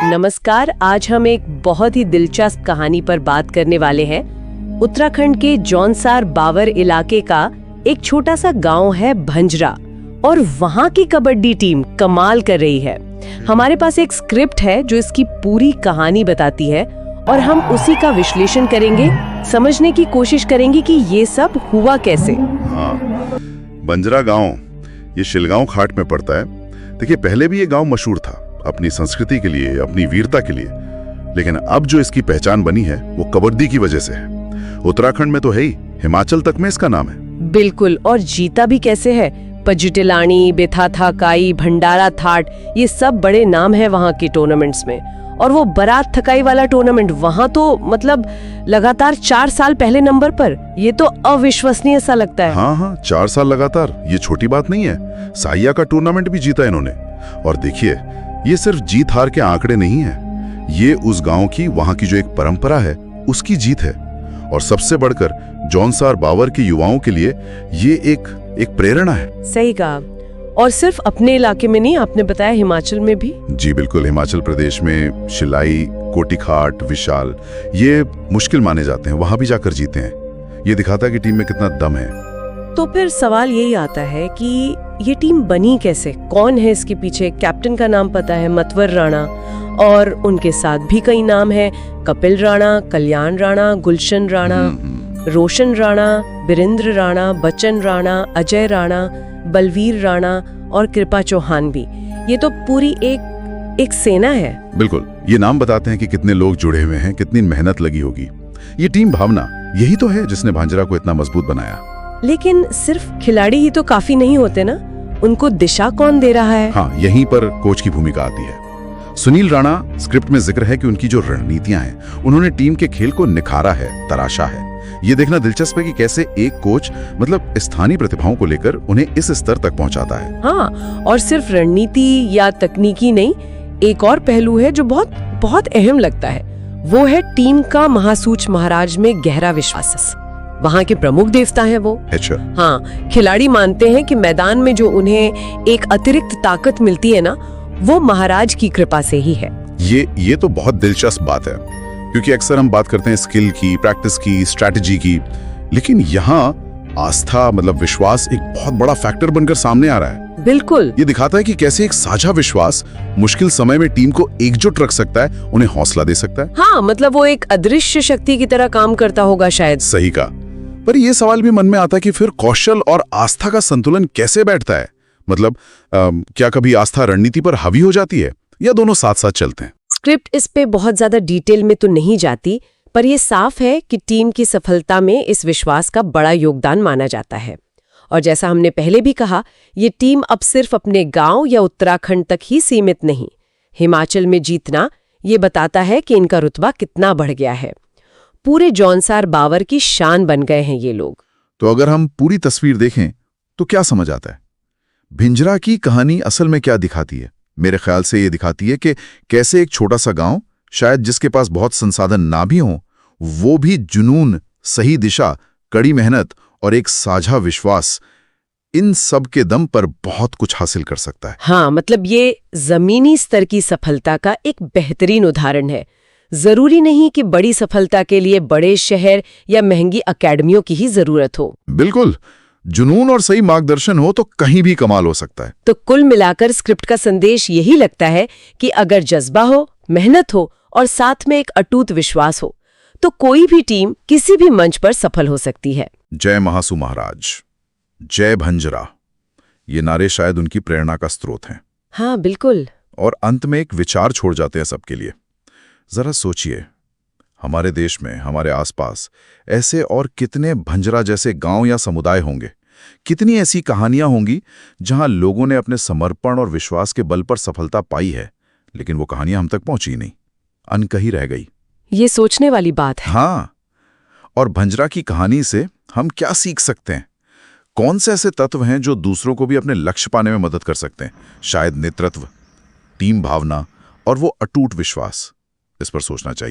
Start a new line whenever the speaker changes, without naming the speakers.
नमस्कार, आज हम एक बहुत ही दिलचस्प कहानी पर बात करने वाले हैं। उत्तराखंड के जौनसार बावर इलाके का एक छोटा सा गांव है भंजरा, और वहां की कबड्डी टीम कमाल कर रही है। हमारे पास एक स्क्रिप्ट है जो इसकी पूरी कहानी बताती है, और हम उसी का विश्लेषण करेंगे, समझने की कोशिश करेंगे कि ये सब हुआ कैसे।
हाँ, बंजरा गांव ये शिलगांव घाट में पड़ता है। देखिए, पहले भी ये गांव मशहूर था अपनी संस्कृति के लिए, अपनी वीरता के लिए, लेकिन अब जो इसकी पहचान बनी है वो कबड्डी की वजह से है। उत्तराखंड में तो है ही, हिमाचल तक में इसका नाम है।
बिल्कुल, और जीता भी कैसे है। पजिटिलानी, बेथाथा काई, भंडारा थाट, ये सब बड़े नाम है वहाँ के टूर्नामेंट्स में। और वो बारात थकाई वाला टूर्नामेंट वहाँ तो मतलब लगातार 4 साल पहले नंबर पर। ये तो अविश्वसनीय सा लगता है।
हाँ, 4 साल लगातार, ये छोटी बात नहीं है। साइया का टूर्नामेंट भी जीता इन्होंने। और देखिए, ये सिर्फ जीत हार के आंकड़े नहीं है, ये उस गांव की, वहां की जो एक परंपरा है उसकी जीत है। और सबसे बढ़कर जौनसार बावर के युवाओं के लिए ये एक प्रेरणा है।
सही कहा। और सिर्फ अपने इलाके में नहीं, आपने बताया हिमाचल में भी। जी
बिल्कुल, हिमाचल प्रदेश में शिलाई, कोटिखाट, विशाल, ये मुश्किल माने जाते हैं, वहां भी जाकर जीते हैं। ये दिखाता है कि टीम में कितना दम है।
तो फिर सवाल यही आता है कि ये टीम बनी कैसे, कौन है इसके पीछे। कैप्टन का नाम पता है, मतवर राणा, और उनके साथ भी कई नाम हैं, कपिल राणा, कल्याण राणा, गुलशन राणा, रोशन राणा, बीरेंद्र राणा, बच्चन राणा, अजय राणा, बलवीर राणा और कृपा चौहान भी। ये तो पूरी एक सेना है।
बिल्कुल, ये नाम बताते हैं कि कितने लोग जुड़े हुए हैं, कितनी मेहनत लगी होगी। ये टीम भावना यही तो है जिसने भांजरा को इतना मजबूत बनाया।
लेकिन सिर्फ खिलाड़ी ही तो काफी नहीं होते ना, उनको दिशा कौन दे रहा है?
हाँ, यहीं पर कोच की भूमिका आती है। सुनील राणा, स्क्रिप्ट में जिक्र है कि उनकी जो रणनीतियां हैं, उन्होंने टीम के खेल को निखारा है, तराशा है। ये देखना दिलचस्प है कि कैसे एक कोच मतलब स्थानीय प्रतिभाओं को लेकर उन्हें इस स्तर तक पहुंचाता है।
हाँ, और सिर्फ रणनीति या तकनीकी नहीं, एक और पहलू है जो बहुत बहुत अहम लगता है, वो है टीम का महासूच महाराज में गहरा विश्वास। वहाँ के प्रमुख देवता हैं वो।
अच्छा।
हाँ, खिलाड़ी मानते हैं कि मैदान में जो उन्हें एक अतिरिक्त ताकत मिलती है ना, वो महाराज की कृपा से ही है।
ये तो बहुत दिलचस्प बात है, क्योंकि अक्सर हम बात करते हैं स्किल की, प्रैक्टिस की, स्ट्रैटेजी की, लेकिन यहाँ आस्था मतलब विश्वास एक बहुत बड़ा फैक्टर बनकर सामने आ रहा है।
बिल्कुल,
ये दिखाता है कि कैसे एक साझा विश्वास मुश्किल समय में टीम को एकजुट रख सकता है, उन्हें हौसला दे सकता है।
हाँ, मतलब वो एक अदृश्य शक्ति की तरह काम करता होगा शायद।
सही कहा। पर ये सवाल भी मन में आता है कि फिर कौशल और आस्था का संतुलन कैसे बैठता है। मतलब क्या कभी आस्था रणनीति पर हावी हो जाती है, या दोनों साथ साथ चलते हैं?
स्क्रिप्ट इस पे बहुत ज्यादा डिटेल में तो नहीं जाती, पर यह साफ है कि टीम की सफलता में इस विश्वास का बड़ा योगदान माना जाता है। और जैसा हमने पहले भी कहा, ये टीम अब सिर्फ अपने गांव या उत्तराखंड तक ही सीमित नहीं, हिमाचल में जीतना ये बताता है कि इनका रुतबा कितना बढ़ गया है। पूरे जौनसार बावर की शान बन गए हैं ये लोग।
तो अगर हम पूरी तस्वीर देखें तो क्या समझ आता है? भिंजरा की कहानी असल में क्या दिखाती है? मेरे ख्याल से ये दिखाती है कि कैसे एक छोटा सा गांव, शायद जिसके पास बहुत संसाधन ना भी हों, वो भी जुनून, सही दिशा, कड़ी मेहनत और एक साझा विश्वास, इन सब के दम पर बहुत कुछ हासिल कर सकता है।
हाँ, मतलब ये जमीनी स्तर की सफलता का एक बेहतरीन उदाहरण है। जरूरी नहीं कि बड़ी सफलता के लिए बड़े शहर या महंगी अकेडमियों की ही जरूरत हो।
बिल्कुल, जुनून और सही मार्गदर्शन हो तो कहीं भी कमाल हो सकता है।
तो कुल मिलाकर स्क्रिप्ट का संदेश यही लगता है कि अगर जज्बा हो, मेहनत हो और साथ में एक अटूट विश्वास हो, तो कोई भी टीम किसी भी मंच पर सफल हो सकती है।
जय महासू महाराज, जय भंजरा, ये नारे शायद उनकी प्रेरणा का स्रोत हैं।
हाँ, बिल्कुल।
और अंत में एक विचार छोड़ जाते हैं सबके लिए। जरा सोचिए, हमारे देश में, हमारे आसपास ऐसे और कितने भंजरा जैसे गांव या समुदाय होंगे, कितनी ऐसी कहानियां होंगी जहां लोगों ने अपने समर्पण और विश्वास के बल पर सफलता पाई है, लेकिन वो कहानियां हम तक पहुंची नहीं, अनकही रह गई।
ये सोचने वाली बात है।
हाँ, और भंजरा की कहानी से हम क्या सीख सकते हैं? कौन से ऐसे तत्व हैं जो दूसरों को भी अपने लक्ष्य पाने में मदद कर सकते हैं? शायद नेतृत्व, टीम भावना और वो अटूट विश्वास। इस पर सोचना चाहिए।